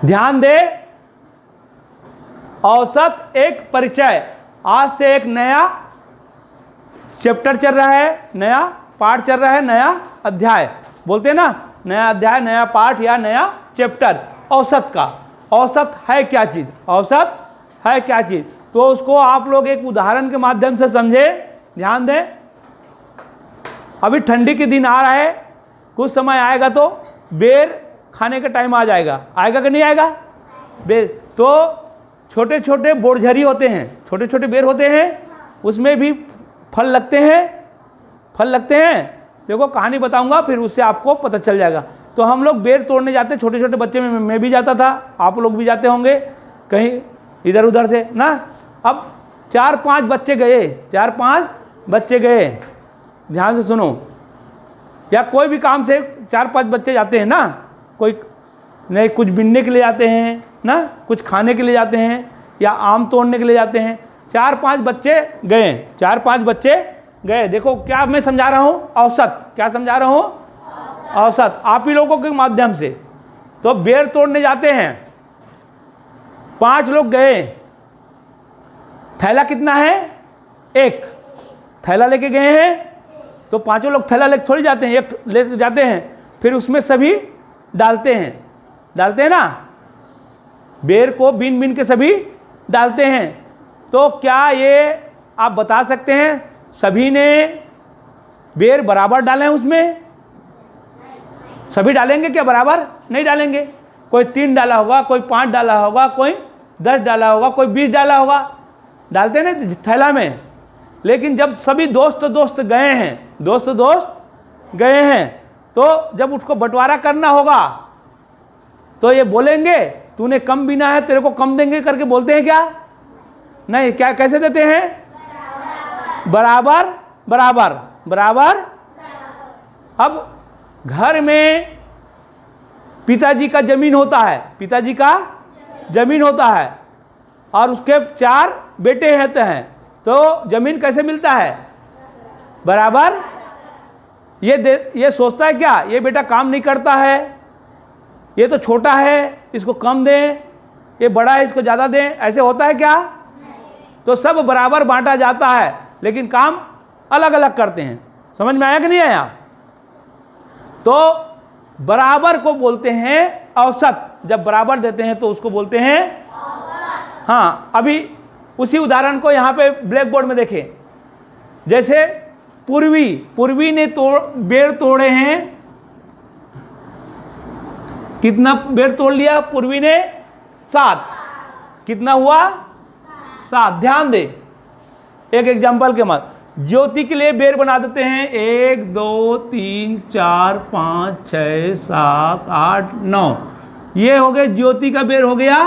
ध्यान दे, औसत एक परिचय। आज से एक नया चैप्टर चल रहा है, नया पाठ चल रहा है, नया अध्याय बोलते हैं ना, नया अध्याय, नया पाठ या नया चैप्टर औसत का। औसत है क्या चीज़? औसत है क्या चीज़? तो उसको आप लोग एक उदाहरण के माध्यम से समझे। ध्यान दें, अभी ठंडी के दिन आ रहा है, कुछ समय आएगा तो बेर खाने का टाइम आ जाएगा। आएगा कि नहीं आएगा? बेर तो छोटे छोटे बोरझरी होते हैं, छोटे छोटे बेर होते हैं, उसमें भी फल लगते हैं, फल लगते हैं। देखो कहानी बताऊंगा, फिर उससे आपको पता चल जाएगा। तो हम लोग बेर तोड़ने जाते, छोटे छोटे बच्चे में मैं भी जाता था, आप लोग भी जाते होंगे कहीं इधर उधर से ना। अब 4-5 बच्चे गए, 4-5 बच्चे गए, ध्यान से सुनो, या कोई भी काम से 4-5 बच्चे जाते हैं ना, कोई नहीं कुछ बिनने के लिए जाते हैं ना, कुछ खाने के लिए जाते हैं, या आम तोड़ने के लिए जाते हैं। 4-5 बच्चे गए, 4-5 बच्चे गए। देखो क्या मैं समझा रहा हूँ? औसत। क्या समझा रहा हूँ? औसत। आप ही लोगों के माध्यम से। तो बेर तोड़ने जाते हैं, 5 लोग गए, थैला कितना है? एक थैला लेके गए हैं, तो 5 लोग थैला लेके थोड़ी जाते हैं, एक लेके जाते हैं, फिर उसमें सभी डालते हैं, डालते हैं ना, बेर को बीन बीन के सभी डालते हैं। तो क्या ये आप बता सकते हैं सभी ने बेर बराबर डाले हैं उसमें? सभी डालेंगे क्या बराबर? नहीं डालेंगे। कोई 3 डाला होगा, कोई 5 डाला होगा, कोई 10 डाला होगा, कोई 20 डाला होगा, डालते हैं ना थैला में। लेकिन जब सभी दोस्त दोस्त गए हैं, दोस्त दोस्त गए हैं, तो जब उसको बंटवारा करना होगा तो ये बोलेंगे तूने कम बीना है, तेरे को कम देंगे करके बोलते हैं क्या? नहीं। क्या कैसे देते हैं? बराबर बराबर बराबर। अब घर में पिताजी का जमीन होता है, पिताजी का जमीन होता है, और उसके 4 बेटे रहते हैं, तो जमीन कैसे मिलता है? बराबर। ये सोचता है क्या ये बेटा काम नहीं करता है, ये तो छोटा है इसको कम दें, ये बड़ा है इसको ज़्यादा दें, ऐसे होता है क्या? तो सब बराबर बांटा जाता है, लेकिन काम अलग अलग करते हैं। समझ में आया कि नहीं आया? तो बराबर को बोलते हैं औसत। जब बराबर देते हैं तो उसको बोलते हैं औसत। हाँ, अभी उसी उदाहरण को यहाँ पे ब्लैक बोर्ड में देखें। जैसे पूर्वी ने बेर तोड़े हैं, कितना बेर तोड़ लिया पूर्वी ने? 7। कितना हुआ? 7। ध्यान दे, एक एग्जाम्पल के मत। ज्योति के लिए बेर बना देते हैं 1 2 3 4 5 6 7 8 9। ये हो गए ज्योति का बेर हो गया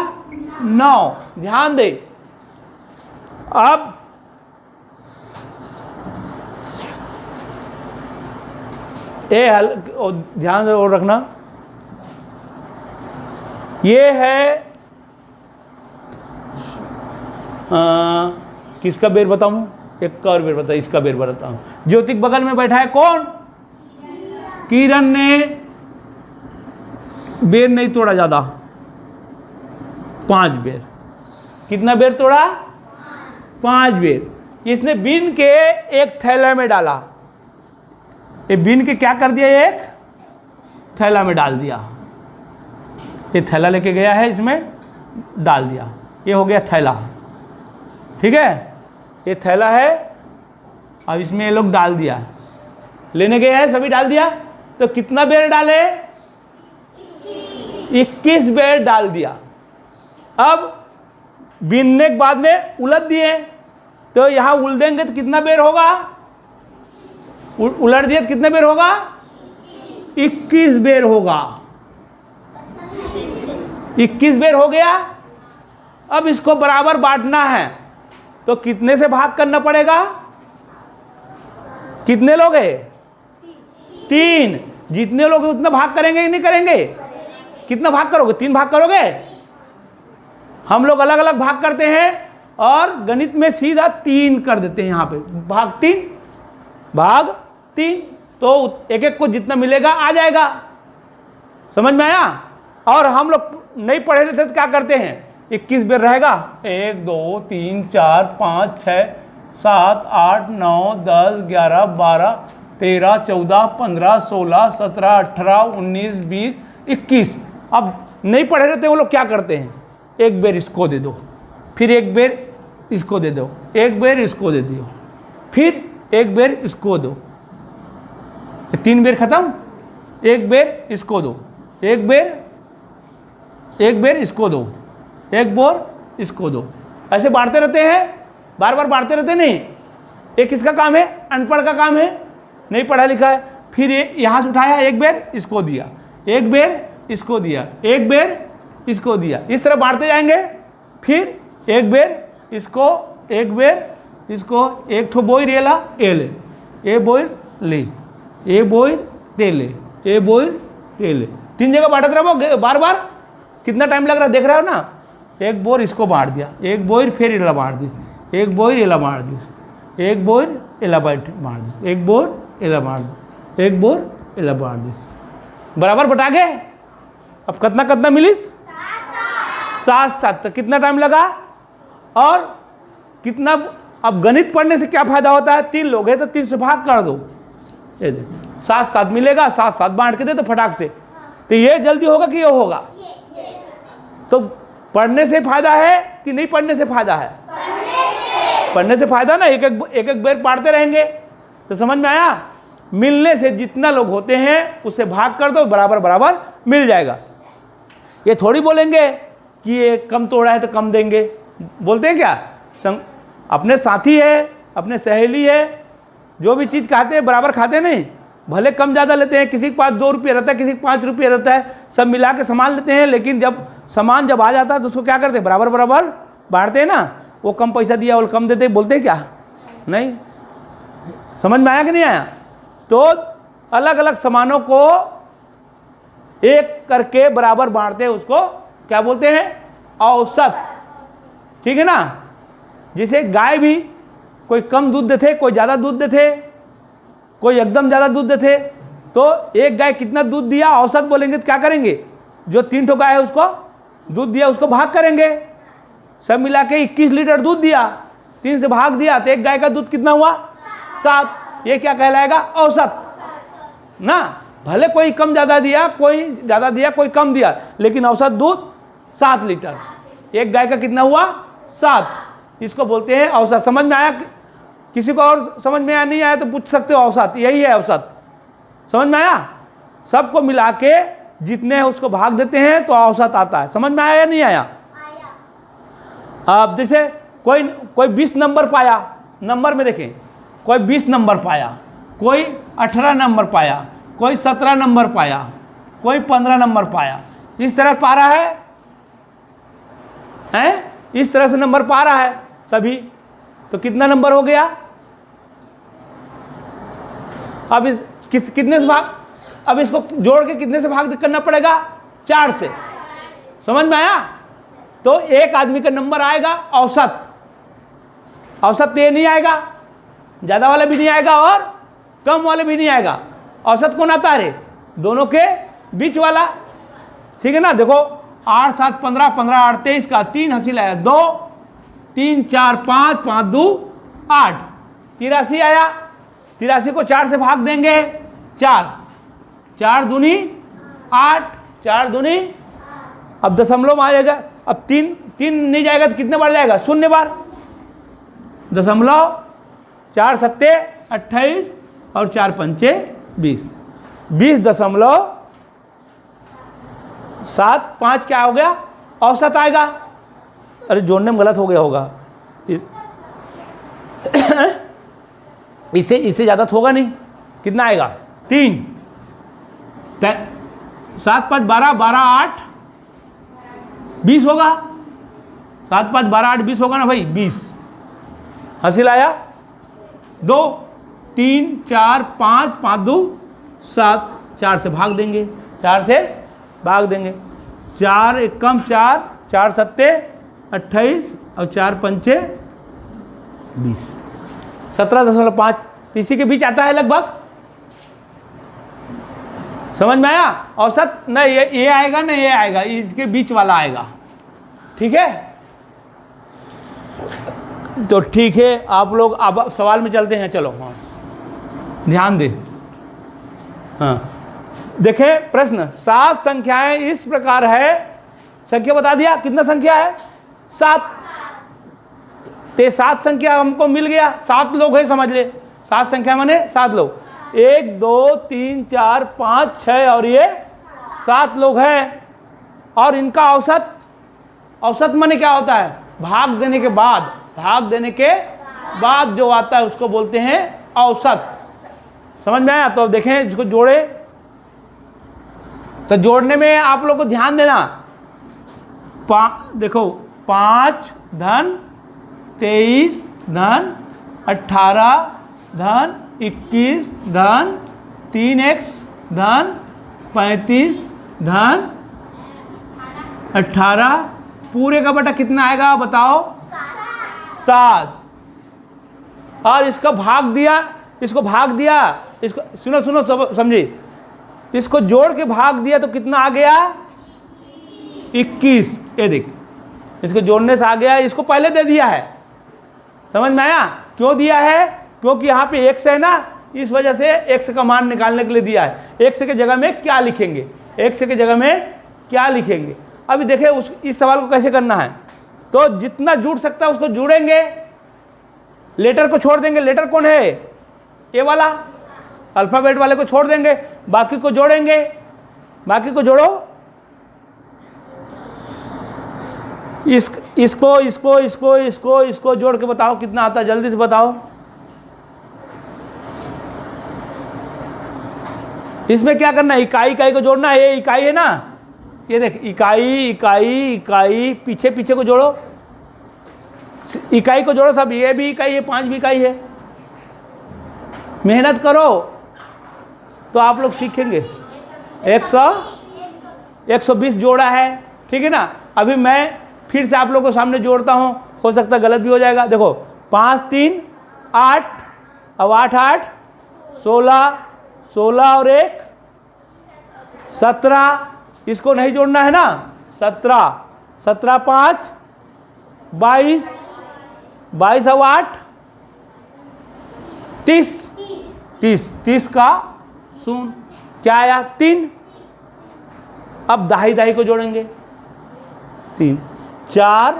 9। ध्यान दे। अब ध्यान से और रखना, ये है किसका बेर बताऊं? एक और बेर बता, इसका बेर बताऊं। ज्योति के बगल में बैठा है कौन? किरण ने बेर नहीं तोड़ा ज्यादा, 5 बेर। कितना बेर तोड़ा? 5 बेर। इसने बीन के एक थैला में डाला। ये बीन के क्या कर दिया? एक थैला में डाल दिया। ये थैला लेके गया है, इसमें डाल दिया। ये हो गया थैला, ठीक है? ये थैला है, अब इसमें ये लोग डाल दिया, लेने गए हैं सभी डाल दिया। तो कितना बेर डाले? 21 बेर डाल दिया। अब बीनने के बाद में उलट दिए, तो यहां उलटेंगे तो कितना बेर होगा? उलट दिए तो कितना बेर होगा? 21 बेर होगा। 21 बेर हो गया। अब इसको बराबर बांटना है, तो कितने से भाग करना पड़ेगा? कितने लोग हैं? 3। जितने लोग उतना भाग करेंगे कि नहीं करेंगे? कितना भाग करोगे? 3 भाग करोगे? हम लोग अलग अलग भाग करते हैं और गणित में सीधा 3 कर देते हैं। यहाँ पे भाग 3, तो एक एक को जितना मिलेगा आ जाएगा। समझ में आया? और हम लोग नहीं पढ़े रहते तो क्या करते हैं, 21 बेर रहेगा, 1 2 3 4 5 6 7 8 9 10 11 12 13 14 15 16 17 18 19 20 21। अब नहीं पढ़े रहते वो लोग क्या करते हैं, एक बेर इसको दे दो, फिर एक बेर इसको दे दो, एक बेर इसको दे दियो, फिर एक बेर इसको दो, 3 बेर खत्म, एक बेर इसको दो, एक बेर इसको दो, एक बार इसको दो, ऐसे बांटते रहते हैं, बार बार बांटते रहते नहीं। एक किसका काम है, अनपढ़ का काम है, नहीं पढ़ा लिखा है। फिर ये यहाँ से उठाया, एक बेर इसको दिया, एक बेर इसको दिया, एक बेर इसको दिया, इस तरह बांटते जाएंगे। फिर एक बेर इसको, एक बेर इसको, एक ठो बोई रेला ए ले, ए बोई ले, ए बोई ते ले, ए बोई ते ले, 3 जगह बांटते रहो बार बार। कितना टाइम लग रहा है देख रहे हो ना। एक बोर इसको बांट दिया, एक बोर फिर एला बांट दी, एक बोर एला बांट दी, एक बोर एला बांट दी, एक बोर एला बांट दी, एक बोर एला बांट दी, बराबर बटा गए। अब कितना कितना मिलिस, 7 तो कितना टाइम लगा और कितना। अब गणित पढ़ने से क्या फायदा होता है, 3 लोग हैं तो 3 से भाग कर दो, 7 मिलेगा, 7 बांट के दे तो फटाक से। तो ये जल्दी होगा कि ये होगा। तो पढ़ने से फायदा है कि नहीं पढ़ने से फायदा है, पढ़ने से फायदा ना। एक एक बेर पढ़ते रहेंगे तो समझ में आया। मिलने से जितना लोग होते हैं उससे भाग कर दो, बराबर बराबर मिल जाएगा। ये थोड़ी बोलेंगे कि ये कम तोड़ा है तो कम देंगे, बोलते हैं क्या, अपने साथी है, अपने सहेली है, जो भी चीज़ खाते हैं बराबर खाते नहीं, भले कम ज़्यादा लेते हैं, किसी के पास 2 रुपये रहता है, किसी के 5 रुपये रहता है, सब मिला के सामान लेते हैं। लेकिन जब सामान जब आ जाता है तो उसको क्या करते हैं, बराबर बराबर बांटते हैं ना। वो कम पैसा दिया और कम देते, बोलते हैं क्या, नहीं। समझ में आया कि नहीं आया। तो अलग अलग सामानों को एक करके बराबर बांटते हैं, उसको क्या बोलते हैं, औसत। ठीक है ना। जैसे गाय भी कोई कम दूध देते, कोई ज़्यादा दूध देते, कोई एकदम ज़्यादा दूध देते। तो एक गाय कितना दूध दिया औसत बोलेंगे तो क्या करेंगे, जो 3 ठो गाय है उसको दूध दिया उसको भाग करेंगे, सब मिला के 21 लीटर दूध दिया, 3 से भाग दिया तो एक गाय का दूध कितना हुआ, 7। ये क्या कहलाएगा, औसत ना। भले कोई कम ज़्यादा दिया, कोई ज़्यादा दिया, कोई कम दिया, लेकिन औसत दूध 7 लीटर। एक गाय का कितना हुआ, 7। इसको बोलते हैं औसत। समझ में आया। किसी को और समझ में आया नहीं आया तो पूछ सकते हो, औसत यही है औसत। समझ में आया। सबको मिला के जितने हैं उसको भाग देते हैं तो औसत आता है। समझ में आया या नहीं आया। अब जैसे कोई 20 नंबर पाया, नंबर में देखें, कोई 20 नंबर पाया, कोई 18 नंबर पाया, कोई 17 नंबर पाया, कोई 15 नंबर पाया, इस तरह पा रहा है, इस तरह से नंबर पा रहा है सभी। तो कितना नंबर हो गया। अब इस कितने से भाग, अब इसको जोड़ के कितने से भाग करना पड़ेगा, 4 से। समझ में आया। तो एक आदमी का नंबर आएगा औसत। औसत ये नहीं आएगा, ज़्यादा वाला भी नहीं आएगा और कम वाले भी नहीं आएगा। औसत कौन आता है, दोनों के बीच वाला। ठीक है ना। देखो 8 7 15, 15 8 23 का 3 हासिल आया, 2 3 4 5 5 2 8, 83 आया। 83 को 4 से भाग देंगे, 4 4 दूनी 8, 4 दूनी। अब दशमलव आ जाएगा। अब 3 नहीं जाएगा तो कितने बार जाएगा, 0 बार। दशमलव 4 सत्ते 28 और 4 पंचे 20, 20.75 क्या हो गया, औसत आएगा। अरे जोड़ने में गलत हो गया होगा, इससे ज़्यादा तो होगा नहीं। कितना आएगा, 3 7 5 12 12 8 20 होगा। 7 5 12 8 20 होगा ना भाई, 20 हासिल आया। 2 3 4 5 5 2 7, 4 से भाग देंगे, 4 से भाग देंगे। 4 एकम 4, 4 सत्ते 28 और 4 पंचे 20, 17.5। इसी के बीच आता है लगभग। समझ में आया? औसत नहीं, ये आएगा ना, ये आएगा, इसके बीच वाला आएगा। ठीक है, तो ठीक है, आप लोग अब सवाल में चलते हैं। चलो, हाँ ध्यान दे। हाँ देखें प्रश्न, 7 संख्याएं इस प्रकार है। संख्या बता दिया, कितना संख्या है? 7। ते 7 संख्या हमको मिल गया, 7 लोग हैं, समझ ले। 7 संख्या माने 7 लोग, 1 2 3 4 5 6 और ये 7 लोग हैं। और इनका औसत, औसत माने क्या होता है? भाग देने के बाद, भाग देने के बाद जो आता है उसको बोलते हैं औसत। समझ में आया? तो अब देखें, इसको जोड़े, तो जोड़ने में आप लोग को ध्यान देना। देखो 5 धन 23 धन 18 धन 21 धन 3x धन 35 धन 18, पूरे का बटा कितना आएगा बताओ? 7। और इसका भाग दिया, इसको भाग दिया, इसको सुनो सुनो सब समझी, इसको जोड़ के भाग दिया तो कितना आ गया? 21। ये देख, इसको जोड़ने से आ गया, इसको पहले दे दिया है। समझ में आया? क्यों दिया है? क्योंकि यहाँ पे x है ना, इस वजह से x का मान निकालने के लिए दिया है। x के जगह में क्या लिखेंगे? x के जगह में क्या लिखेंगे? अभी देखें इस सवाल को कैसे करना है। तो जितना जुड़ सकता है उसको जुड़ेंगे, लेटर को छोड़ देंगे। लेटर कौन है? ए वाला, अल्फाबेट वाले को छोड़ देंगे, बाकी को जोड़ेंगे। बाकी को जोड़ो, इसको इसको इसको इसको इसको जोड़ के बताओ कितना आता है, जल्दी से बताओ। इसमें क्या करना है? इकाई इकाई को जोड़ना है। ये इकाई है ना, ये देख, इकाई इकाई इकाई, पीछे पीछे को जोड़ो, इकाई को जोड़ो सब। ये भी इकाई है, 5 भी इकाई है। मेहनत करो तो आप लोग सीखेंगे। 120 जोड़ा है, ठीक है ना। अभी मैं फिर से आप लोगों को सामने जोड़ता हूँ, हो सकता है गलत भी हो जाएगा। देखो 5 3 8, अब 8 8 16, 16 और 1 17। इसको नहीं जोड़ना है ना, 17 17 5 22, 22 और 8 30, 30 का 0 क्या आया? 3। अब दाही दाही को जोड़ेंगे, 3 4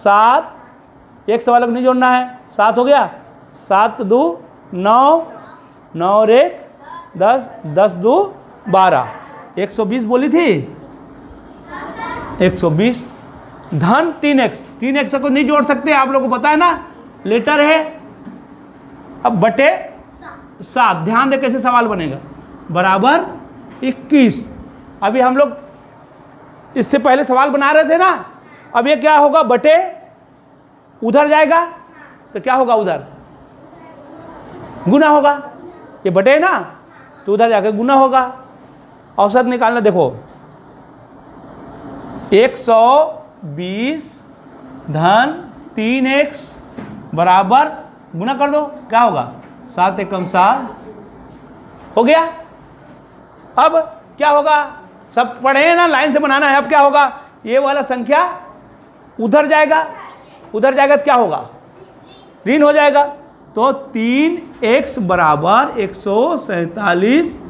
7, एक सवाल को नहीं जोड़ना है, 7 हो गया, 7 2 9, 9 और 1 10, 10 2 12, 120 बोली थी। 120 धन 3x, 3x को नहीं जोड़ सकते, आप लोगों को पता है ना, लेटर है। अब बटे 7, ध्यान दे कैसे सवाल बनेगा, बराबर 21। अभी हम लोग इससे पहले सवाल बना रहे थे ना, अब ये क्या होगा? बटे, उधर जाएगा तो क्या होगा? उधर गुना होगा। ये बटे है ना, तो उधर जाकर गुना होगा। औसत निकालना, देखो 120 धन 3x बराबर, गुना कर दो, क्या होगा? 7 एकम 7 हो गया। अब क्या होगा? सब पढ़े हैं ना, लाइन से बनाना है। अब क्या होगा? ये वाला संख्या उधर जाएगा, उधर जाएगा तो क्या होगा? ऋण हो जाएगा। तो 3x बराबर 147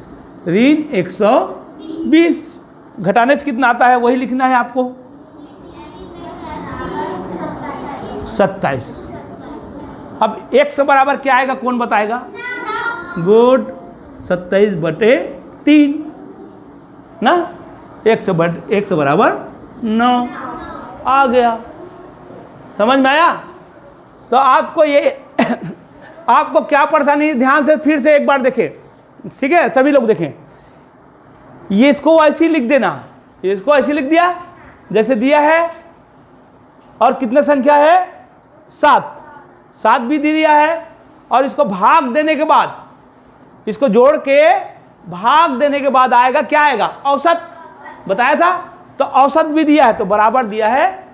ऋण 120। घटाने से कितना आता है वही लिखना है आपको, 27। अब x बराबर क्या आएगा, कौन बताएगा? गुड, 27 बटे 3 ना, x बराबर 9 आ गया। समझ में आया? तो आपको ये आपको क्या परेशानी, ध्यान से फिर से एक बार देखें, ठीक है? सभी लोग देखें। ये इसको ऐसे ही लिख देना, ये इसको ऐसे लिख दिया जैसे दिया है। और कितना संख्या है? 7 भी दे दिया है। और इसको भाग देने के बाद, इसको जोड़ के भाग देने के बाद आएगा क्या आएगा? औसत बताया था। तो औसत भी दिया है, तो बराबर दिया है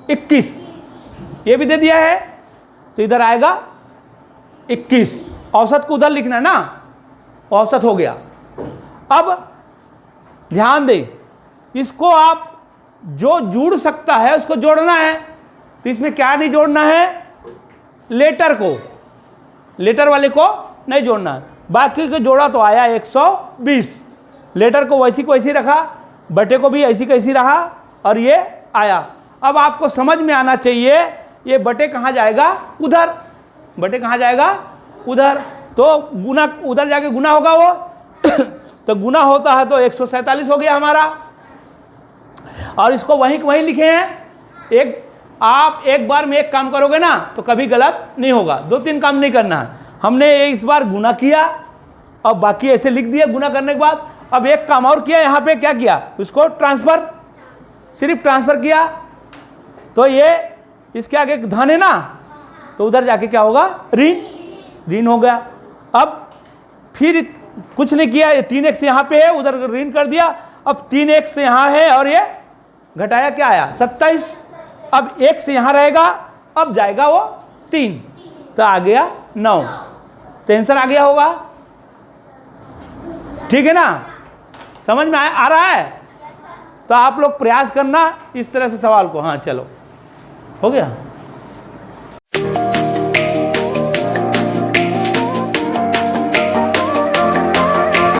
21। ये भी दे दिया है, तो इधर आएगा 21। औसत को उधर लिखना है ना, औसत हो गया। अब ध्यान दें, इसको आप जो जुड़ सकता है उसको जोड़ना है। तो इसमें क्या नहीं जोड़ना है, लेटर को, लेटर वाले को नहीं जोड़ना है। बाकी को जोड़ा तो आया 120। लेटर को वैसी को वैसी रखा, बटे को भी ऐसी कैसी रहा, और ये आया। अब आपको समझ में आना चाहिए ये बटे कहाँ जाएगा, उधर। बटे कहाँ जाएगा, उधर। तो गुना उधर जाके गुना होगा वो तो गुना होता है तो 147 हो गया हमारा। और इसको वहीं वहीं लिखे हैं। आप एक बार में एक काम करोगे ना तो कभी गलत नहीं होगा, 2-3 काम नहीं करना है। हमने इस बार गुना किया और बाकी ऐसे लिख दिया गुना करने के बाद। अब एक काम और किया, यहाँ पे क्या किया, उसको ट्रांसफर, सिर्फ ट्रांसफर किया। तो ये इसके आगे धन है ना, तो उधर जाके क्या होगा, ऋण, ऋण हो गया। अब फिर कुछ नहीं किया, ये 3x यहाँ पे है, उधर ऋण कर दिया। अब 3x यहाँ है और ये घटाया क्या आया, 27। अब x यहाँ रहेगा, अब जाएगा वो 3, तो आ गया 9। तो आंसर आ गया होगा। ठीक है ना, समझ में आ रहा है। तो आप लोग प्रयास करना इस तरह से सवाल को। हाँ चलो, हो गया।